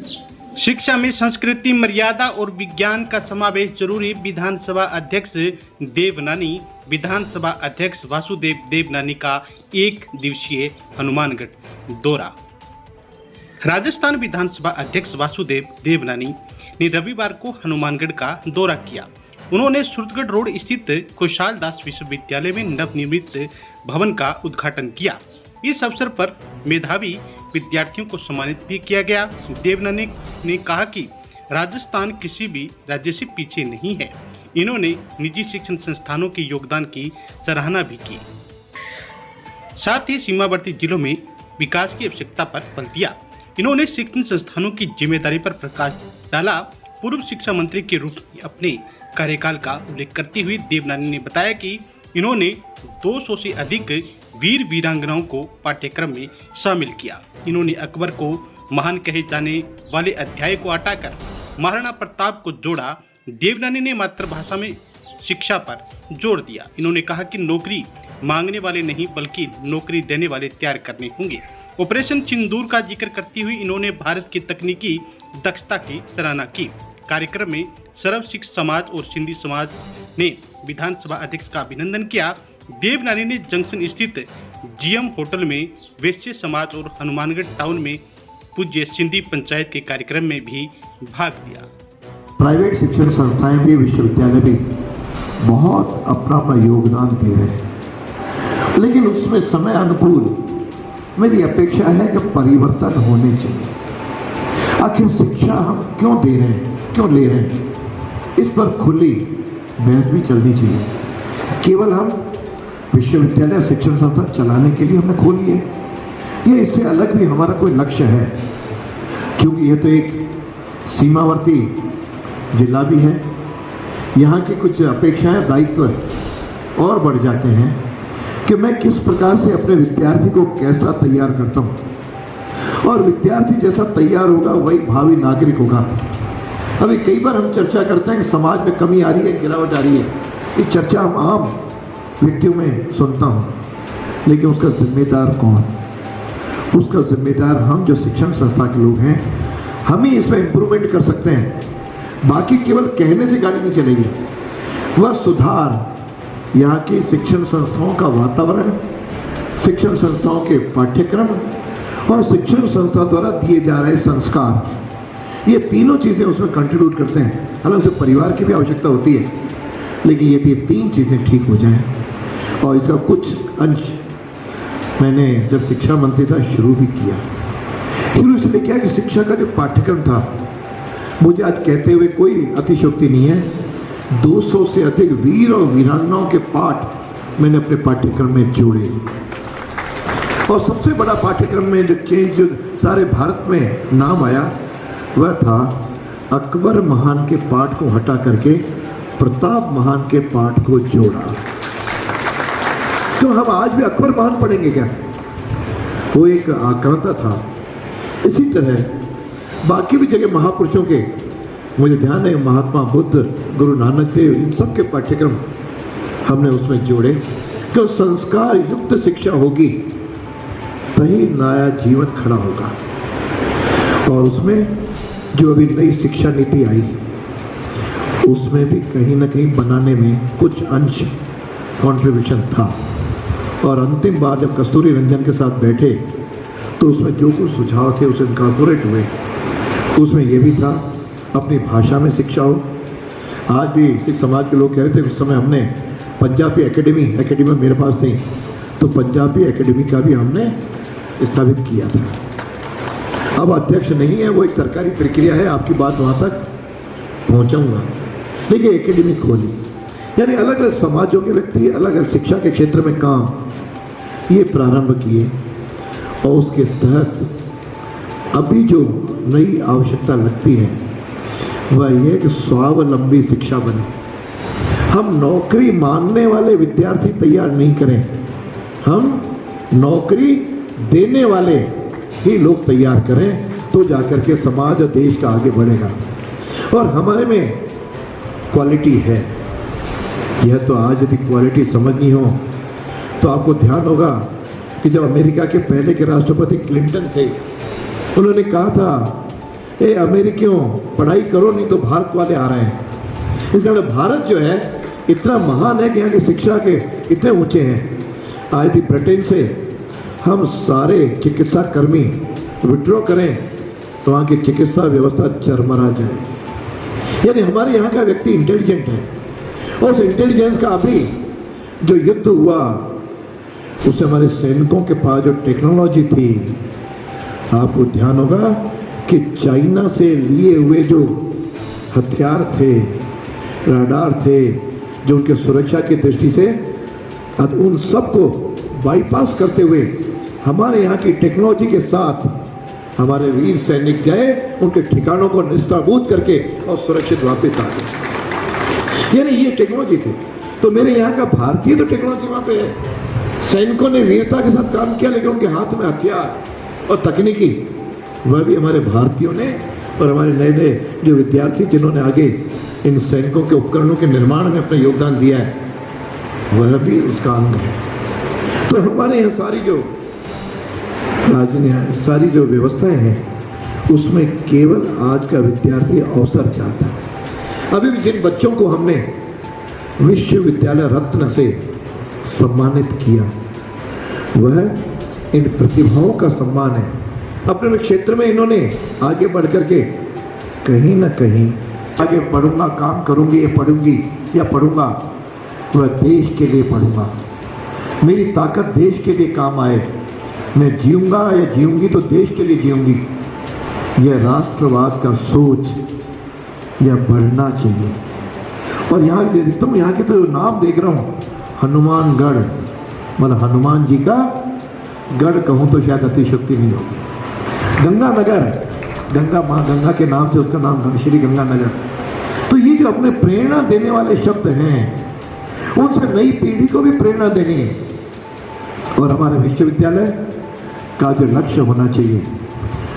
शिक्षा में संस्कृति, मर्यादा और विज्ञान का समावेश जरूरी। विधानसभा अध्यक्ष देवनानी। विधानसभा अध्यक्ष वासुदेव देवनानी का 1 दिवसीय हनुमानगढ़ दौरा। राजस्थान विधानसभा अध्यक्ष वासुदेव देवनानी ने रविवार को हनुमानगढ़ का दौरा किया। उन्होंने सूरतगढ़ रोड स्थित खुशहाल दास विश्वविद्यालय में नवनिर्मित भवन का उद्घाटन किया। इस अवसर पर मेधावी विद्यार्थियों को सम्मानित भी किया गया। देवनानी ने कहा कि राजस्थान किसी भी राज्य से पीछे नहीं है। इन्होंने निजी शिक्षण संस्थानों के योगदान की सराहना भी की। साथ ही सीमावर्ती जिलों में विकास की आवश्यकता पर बल दिया। इन्होंने शिक्षण संस्थानों की जिम्मेदारी पर प्रकाश डाला। पूर्व शिक्षा मंत्री के रूप में अपने कार्यकाल का उल्लेख करते हुए देवनानी ने बताया कि इन्होंने 200 से अधिक वीर वीरांगनाओं को पाठ्यक्रम में शामिल किया। इन्होंने अकबर को महान कहे जाने वाले अध्याय को हटाकर महाराणा प्रताप को जोड़ा। देवनानी ने मातृभाषा में शिक्षा पर जोर दिया। इन्होंने कहा कि नौकरी मांगने वाले नहीं बल्कि नौकरी देने वाले तैयार करने होंगे। ऑपरेशन सिंदूर का जिक्र करते हुए इन्होंने भारत की तकनीकी दक्षता की सराहना की। कार्यक्रम में सर्व सिख समाज और सिंधी समाज ने विधानसभा अध्यक्ष का अभिनंदन किया। देवनानी ने जंक्शन स्थित जीएम होटल में वैश्य समाज और हनुमानगढ़ टाउन में पूज्य सिंधी पंचायत के कार्यक्रम में भी भाग लिया। प्राइवेट शिक्षण संस्थाएं भी, विश्वविद्यालय भी बहुत अपना योगदान दे रहे हैं, लेकिन उसमें समय अनुकूल मेरी अपेक्षा है कि परिवर्तन होने चाहिए। आखिर शिक्षा हम क्यों दे रहे हैं, क्यों ले रहे हैं, इस पर खुली बहस भी चलनी चाहिए। केवल हम विश्वविद्यालय शिक्षण संस्थान चलाने के लिए हमने खोली है, ये इससे अलग भी हमारा कोई लक्ष्य है, क्योंकि ये तो एक सीमावर्ती जिला भी है। यहाँ की कुछ अपेक्षाएं, दायित्व और बढ़ जाते हैं कि मैं किस प्रकार से अपने विद्यार्थी को कैसा तैयार करता हूँ, और विद्यार्थी जैसा तैयार होगा वही भावी नागरिक होगा। अभी कई बार हम चर्चा करते हैं कि समाज में कमी आ रही है, गिरावट आ रही है। ये चर्चा हम आम व्यक्तियों में सुनता हूँ, लेकिन उसका जिम्मेदार कौन? उसका जिम्मेदार हम जो शिक्षण संस्था के लोग हैं, हम ही इसमें इम्प्रूवमेंट कर सकते हैं। बाकी केवल कहने से गाड़ी नहीं चलेगी। वह सुधार यहाँ की शिक्षण संस्थाओं का वातावरण, शिक्षण संस्थाओं के पाठ्यक्रम और शिक्षण संस्था द्वारा दिए जा रहे संस्कार, ये तीनों चीज़ें उसमें कंट्रीब्यूट करते हैं। हालांकि उसे परिवार की भी आवश्यकता होती है, लेकिन ये 3 चीज़ें ठीक हो जाएं, और इसका कुछ अंश मैंने जब शिक्षा मंत्री था शुरू भी किया। शुरू इसलिए किया कि शिक्षा का जो पाठ्यक्रम था, मुझे आज कहते हुए कोई अतिशयोक्ति नहीं है, 200 से अधिक वीर और वीरांगनाओं के पाठ मैंने अपने पाठ्यक्रम में जोड़े। और सबसे बड़ा पाठ्यक्रम में जो सारे भारत में नाम आया, वह था अकबर महान के पाठ को हटा करके प्रताप महान के पाठ को जोड़ा। तो हम आज भी अकबर महान पढ़ेंगे क्या? वो एक आक्रमता था। इसी तरह बाकी भी जगह महापुरुषों के, मुझे ध्यान है महात्मा बुद्ध, गुरु नानक देव, इन सब के पाठ्यक्रम हमने उसमें जोड़े। तो संस्कार युक्त शिक्षा होगी तभी नया जीवन खड़ा होगा। और उसमें जो अभी नई शिक्षा नीति आई, उसमें भी कहीं ना कहीं बनाने में कुछ अंश कंट्रीब्यूशन था। और अंतिम बार जब कस्तूरी रंजन के साथ बैठे तो उसमें जो कुछ सुझाव थे उसे इनकॉर्पोरेट हुए। उसमें यह भी था अपनी भाषा में शिक्षा हो। आज भी सिख समाज के लोग कह रहे थे, उस समय हमने पंजाबी एकेडमी मेरे पास थी, तो पंजाबी एकेडमी का भी हमने स्थापित किया था। अब अध्यक्ष नहीं है, वो एक सरकारी प्रक्रिया है, आपकी बात वहाँ तक पहुँचाऊँगा। देखिए, एकेडमी खोली, यानी अलग अलग समाजों के व्यक्ति अलग अलग शिक्षा के क्षेत्र में काम ये प्रारंभ किए। और उसके तहत अभी जो नई आवश्यकता लगती है वह यह कि स्वावलंबी शिक्षा बने। हम नौकरी मांगने वाले विद्यार्थी तैयार नहीं करें, हम नौकरी देने वाले ही लोग तैयार करें, तो जाकर के समाज और देश का आगे बढ़ेगा। और हमारे में क्वालिटी है। यह तो आज यदि क्वालिटी समझनी हो तो आपको ध्यान होगा कि जब अमेरिका के पहले के राष्ट्रपति क्लिंटन थे, उन्होंने कहा था ए अमेरिकियों पढ़ाई करो नहीं तो भारत वाले आ रहे हैं। इसका मतलब भारत जो है इतना महान है कि यहाँ की शिक्षा के इतने ऊंचे हैं। आए थी ब्रिटेन से, हम सारे चिकित्सा कर्मी विड्रॉ करें तो वहाँ की चिकित्सा व्यवस्था चरमरा जाएगी। यानी हमारे यहाँ का व्यक्ति इंटेलिजेंट है और उस इंटेलिजेंस का अभी जो युद्ध हुआ उससे हमारे सैनिकों के पास जो टेक्नोलॉजी थी, आपको ध्यान होगा कि चाइना से लिए हुए जो हथियार थे, राडार थे, जो उनके सुरक्षा की दृष्टि से उन सबको बाईपास करते हुए हमारे यहाँ की टेक्नोलॉजी के साथ हमारे वीर सैनिक गए, उनके ठिकानों को निस्ताबूत करके और सुरक्षित वापस आ गए। यानी ये टेक्नोलॉजी थी। तो मेरे यहाँ का भारतीय तो टेक्नोलॉजी वहाँ पे है, सैनिकों ने वीरता के साथ काम किया, लेकिन उनके हाथ में हथियार और तकनीकी वह भी हमारे भारतीयों ने, और हमारे नए नए जो विद्यार्थी जिन्होंने आगे इन सैनिकों के उपकरणों के निर्माण में अपना योगदान दिया है, वह भी उसका अंग है। तो हमारे यहाँ सारी जो राजनीति, सारी जो व्यवस्थाएं हैं, उसमें केवल आज का विद्यार्थी अवसर चाहता है। अभी भी जिन बच्चों को हमने विश्वविद्यालय रत्न से सम्मानित किया, वह इन प्रतिभाओं का सम्मान है। अपने क्षेत्र में इन्होंने आगे बढ़ करके कहीं ना कहीं आगे पढ़ूंगा, काम करूंगी, या पढ़ूंगी या पढ़ूंगा, वह देश के लिए पढ़ूंगा, मेरी ताकत देश के लिए काम आए, मैं जीऊंगा या जीऊंगी तो देश के लिए जीऊंगी। यह राष्ट्रवाद का सोच यह बढ़ना चाहिए। और यहाँ तुम यहाँ के तो नाम देख रहा हूँ, हनुमानगढ़, मतलब हनुमान जी का गढ़ कहूँ तो शायद अतिशक्ति नहीं होगी। गंगानगर, गंगा माँ गंगा के नाम से उसका नाम श्री गंगानगर। तो ये जो अपने प्रेरणा देने वाले शब्द हैं, उनसे नई पीढ़ी को भी प्रेरणा देनी है। और हमारे विश्वविद्यालय का जो लक्ष्य होना चाहिए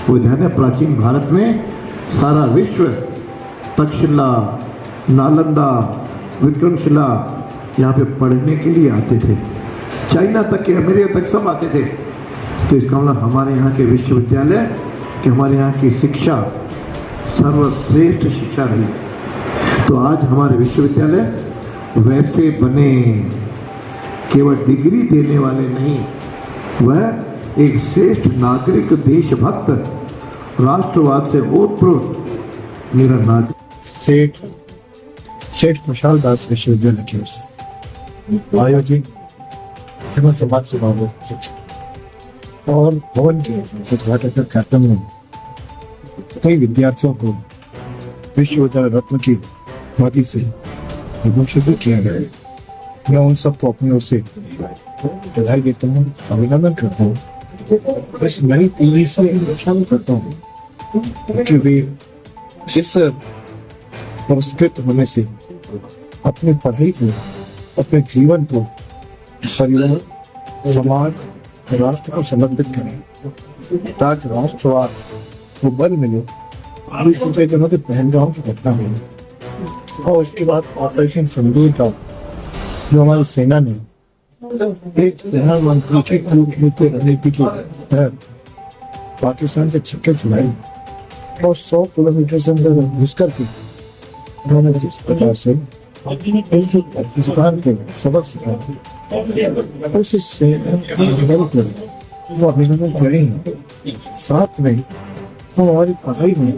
वो ध्यान है, प्राचीन भारत में सारा विश्व तक्षशिला, नालंदा, विक्रमशिला यहाँ पे पढ़ने के लिए आते थे। चाइना तक के, अमेरिका तक सब आते थे। तो इसका मतलब हमारे यहाँ के विश्वविद्यालय कि हमारे यहाँ की शिक्षा सर्वश्रेष्ठ शिक्षा रही है। तो आज हमारे विश्वविद्यालय वैसे बने, केवल डिग्री देने वाले नहीं, वह एक श्रेष्ठ नागरिक, देशभक्त, राष्ट्रवाद से ओतप्रोत मेरा नागरिक। सेठ खुशहाल दास विश्वविद्यालय की ओर से आयोजित सेवा समाज समारोह और भवन के उद्घाटन के कार्यक्रम में कई विद्यार्थियों को विश्वविद्यालय रत्न की उपाधि से विभूषित भी किया गया है। मैं उन सबको अपनी ओर से बधाई देता हूँ, अभिनंदन करता हूँ। इस नई पीढ़ी से शामिल करता हूँ कि वे इस पुरस्कृत होने से अपनी पढ़ाई को, अपने जीवन को परिवार, समाज, राष्ट्र को समर्पित करें, ताकि राष्ट्रवाद को बल मिले, दूसरे दिनों के पहलगाम की घटना मिले। और उसके बाद ऑपरेशन सिंदूर का जो हमारी सेना ने एक प्रधानमंत्री की कूटनीतिक रणनीति के तहत पाकिस्तान के छक्के छुड़ाई और 100 किलोमीटर से अंदर घुस करके उन्होंने जिस प्रकार से पाकिस्तान को सबक सिखाया, उस सेना की वो अभिनंदन करें। साथ में हम हमारी पढ़ाई में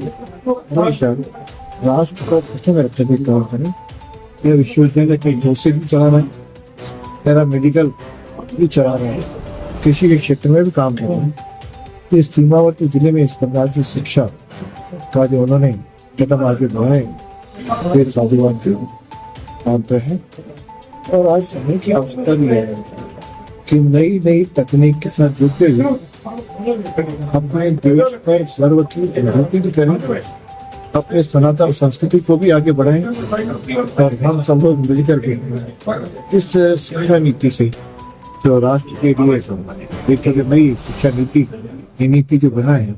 हमेशा राष्ट्र को प्रथम रखते हुए काम करें। यह विश्वविद्यालय के कोर्सेज भी चला रहे हैं, पैरा मेडिकल भी चला रहे हैं, कृषि के क्षेत्र में भी काम कर रहे हैं। इस सीमावर्ती जिले में इस प्रकार की शिक्षा का जो उन्होंने कदम आगे बढ़ाए, वे साधुवाद के पात्र हैं। और आज समय की आवश्यकता भी है कि नई नई तकनीक के साथ जुड़ते हुए अपने देश पर गर्व की अनुभूति भी करें, अपने सनातन संस्कृति को भी आगे बढ़ाएं। और हम सब लोग मिलकर के इस शिक्षा नीति से जो राष्ट्र के लिए एक नई शिक्षा नीति जो बनाए,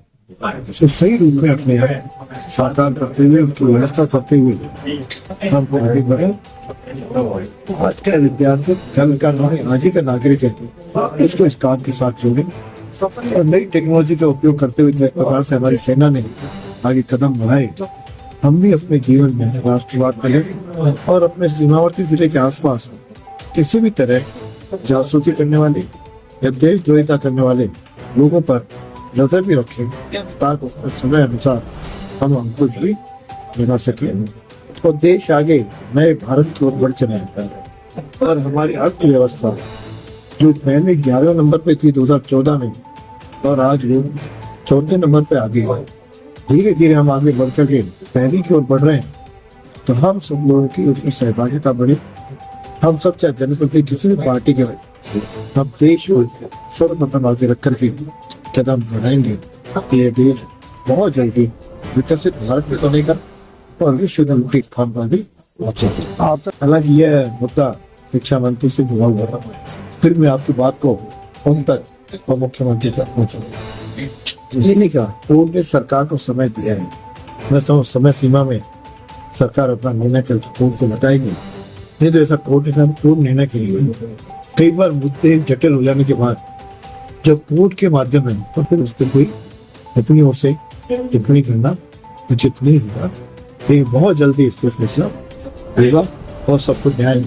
उसको सही रूप में अपने यहाँ साकार करते हुए, उसकी व्यवस्था करते हुए हम आगे बढ़े। आज का विद्यार्थी कल का नहीं, आज ही का नागरिक है, उसको इस काम के साथ जोड़े और नई टेक्नोलॉजी का उपयोग करते हुए जिस प्रकार से हमारी सेना ने आगे कदम बढ़ाए, हम भी अपने जीवन में राष्ट्रवाद करें और अपने सीमावर्ती जिले के आसपास किसी भी तरह जासूसी करने वाले या देशद्रोहिता करने वाले लोगों पर नजर भी रखें, ताकि उसके समय अनुसार हम अंकुश भी लगा सकें और देश आगे नए भारत की ओर बढ़ चले। और हमारी अर्थव्यवस्था जो पहले 11वें नंबर पे थी 2014 में, और आज वो 4थे नंबर पे आ गई है। धीरे धीरे हम आगे बढ़ करके पहली की ओर बढ़ रहे हैं, तो हम सब लोगों की उसमें सहभागिता बढ़े। हम सब चाहे जनप्रतिनिधि किसी भी पार्टी के, हम देश को सर्वप्रथम आगे रख करके कदम बढ़ाएंगे। ये देश बहुत जल्दी विकसित भारत में बनेगा और विश्व के स्थान पर भी पहुंचेगा। हालांकि यह मुद्दा शिक्षा मंत्री से जुड़ा हुआ है, फिर मैं आपकी बात को उन तक और मुख्यमंत्री तक पहुंचाऊंगा। ये नहीं कहा, कोर्ट ने सरकार को समय दिया है, मैं समझ समय सीमा में सरकार अपना निर्णय करके कोर्ट को बताएगी। नहीं तो ऐसा कोर्ट ने पूर्ण निर्णय के लिए कई बार मुद्दे जटिल हो जाने के बाद जब कोर्ट के माध्यम में, तो फिर उस पर कोई अपनी ओर से टिप्पणी करना उचित नहीं होगा। तो बहुत जल्दी इस पर फैसला होगा और सबको न्याय